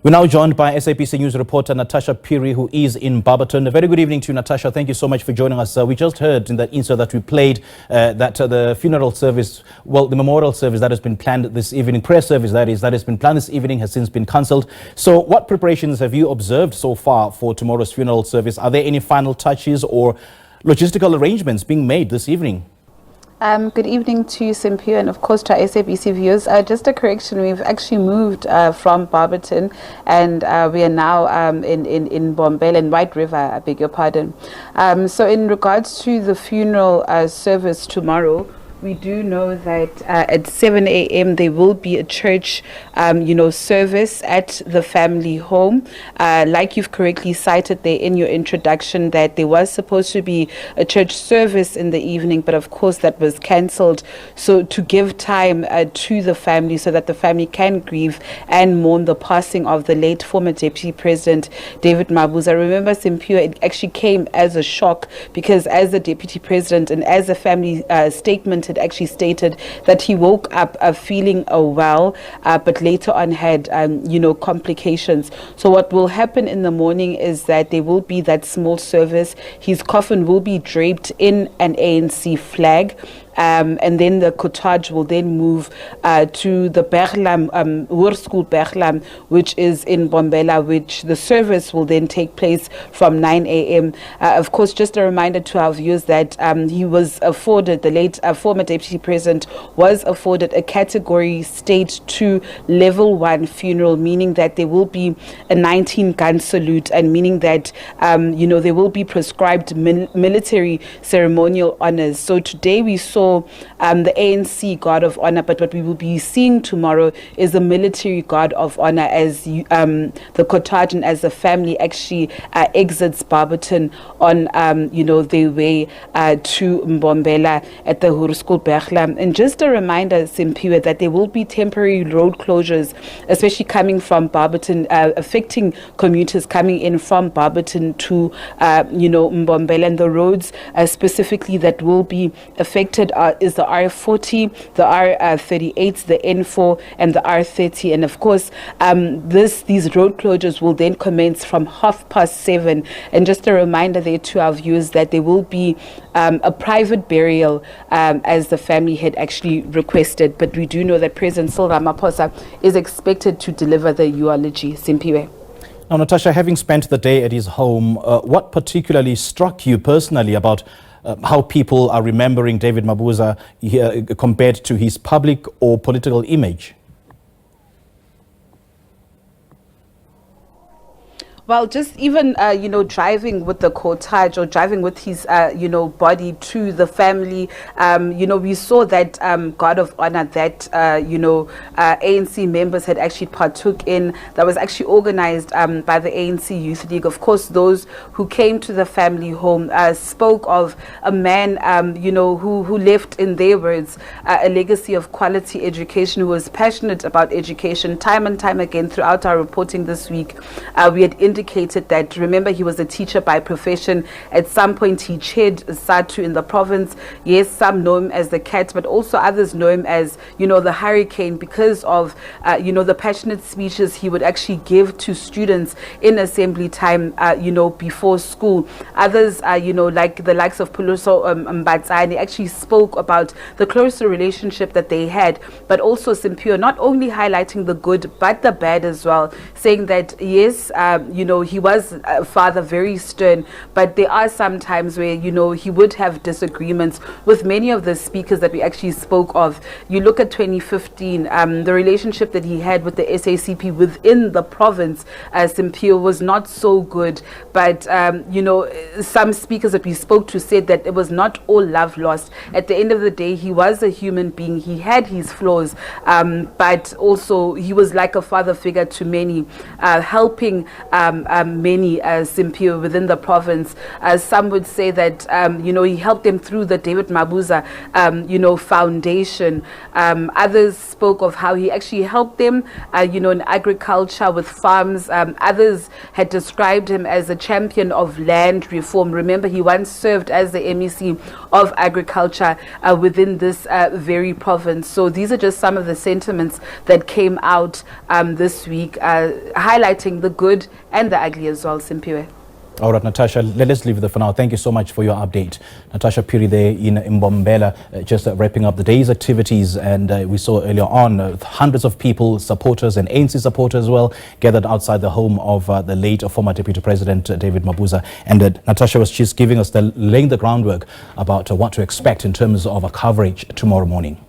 We're now joined by SABC News reporter Natasha Phiri, who is in Barberton. A very good evening to you, Natasha. Thank you so much for joining us. We just heard in that insert that we played that the funeral service, the memorial service that has been planned this evening, prayer service that has been planned this evening, has since been cancelled. So what preparations have you observed so far for tomorrow's funeral service? Are there any final touches or logistical arrangements being made this evening? Good evening to you, Simpu, and of course to our SABC viewers. Just a correction, we've actually moved from Barberton, and we are now in Bombela, in White River, I beg your pardon. So in regards to the funeral service tomorrow, we do know that at 7 a.m. there will be a church, service at the family home. Like you've correctly cited there in your introduction, that there was supposed to be a church service in the evening, but of course that was cancelled. So to give time to the family so that the family can grieve and mourn the passing of the late former Deputy President David Mabuza. Remember, Simpu, it actually came as a shock because as the Deputy President and as a family statement had actually stated that he woke up feeling well, but later on had complications. So what will happen in the morning is that there will be that small service. His coffin will be draped in an ANC flag. And then the cortege will then move to the Berglam, Hoërskool Berglam, which is in Bombela, which the service will then take place from 9 a.m. Of course, just a reminder to our viewers that he was afforded, the late former Deputy President was afforded a category stage 2 level 1 funeral, meaning that there will be a 19-gun salute, and meaning that, there will be prescribed military ceremonial honors. So today we saw the ANC Guard of Honor, but what we will be seeing tomorrow is the military Guard of Honor as the cortege and as the family actually exits Barberton on their way to Mbombela at the Hoërskool Berglam. And just a reminder, Simpiwe, that there will be temporary road closures, especially coming from Barberton, affecting commuters coming in from Barberton to Mbombela. And the roads specifically that will be affected is the R40, the R38, the N4, and the R30. And of course, these road closures will then commence from 7:30. And just a reminder there to our viewers that there will be a private burial as the family had actually requested. But we do know that President Cyril Ramaphosa is expected to deliver the eulogy. Simpiwe. Now, Natasha, having spent the day at his home, what particularly struck you personally about how people are remembering David Mabuza compared to his public or political image? Well, just even, driving with the cortege or driving with his, body to the family, we saw that Guard of Honor that, ANC members had actually partook in, that was actually organized by the ANC Youth League. Of course, those who came to the family home spoke of a man, who left, in their words, a legacy of quality education, who was passionate about education. Time and time again throughout our reporting this week, we had indicated that, remember, he was a teacher by profession. At some point he chaired SATU in the province. Yes, some know him as the cat, but also others know him as the hurricane, because of the passionate speeches he would actually give to students in assembly time before school. Others like the likes of Puluso Mbatsani actually spoke about the closer relationship that they had, but also Simpiwe not only highlighting the good but the bad as well, saying that yes, he was a father, very stern, but there are some times where, he would have disagreements with many of the speakers that we actually spoke of. You look at 2015, the relationship that he had with the SACP within the province, Simpiwe, was not so good. But, some speakers that we spoke to said that it was not all love lost. At the end of the day, he was a human being. He had his flaws, but also he was like a father figure to many, helping many Simphiwe within the province. Some would say that he helped them through the David Mabuza foundation. Others spoke of how he actually helped them in agriculture with farms. Others had described him as a champion of land reform. Remember, he once served as the MEC of agriculture within this very province. So these are just some of the sentiments that came out this week, highlighting the good and the ugly as well, Simphiwe. All right, Natasha, let's leave it there for now. Thank you so much for your update. Natasha Phiri there in Mbombela, just wrapping up the day's activities. And we saw earlier on hundreds of people, supporters and ANC supporters as well, gathered outside the home of the late former Deputy President David Mabuza. And Natasha was just giving us laying the groundwork about what to expect in terms of a coverage tomorrow morning.